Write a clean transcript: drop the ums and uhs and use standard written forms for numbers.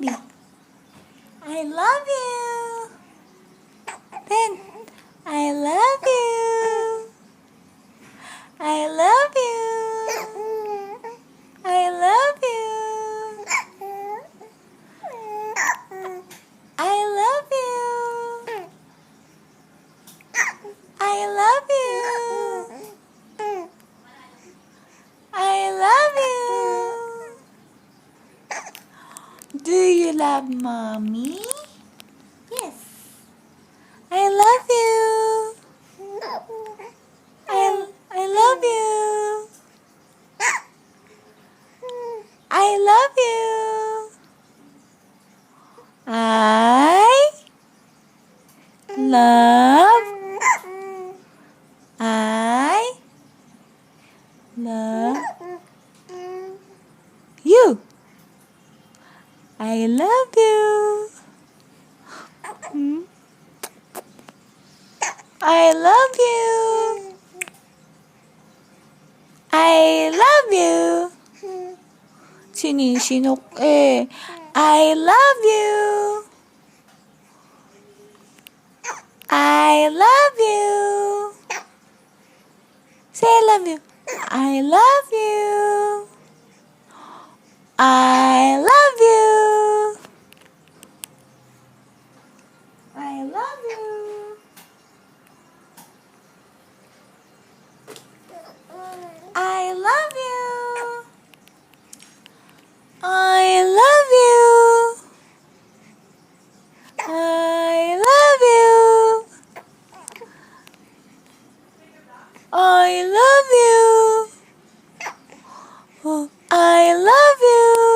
baby. I love you. Then, I love you. I love you. I love you. I love you. I love you. I love you. Do you love mommy? Yes. I love you. I love you. I love you. I love I love you. I love you. Hmm? I love you. I love you. Sinisino eh. I love you. I love you. Say I love you. I love you. I love you. I love you. I love you. I love you. I love you. I love you. Oh, I love you.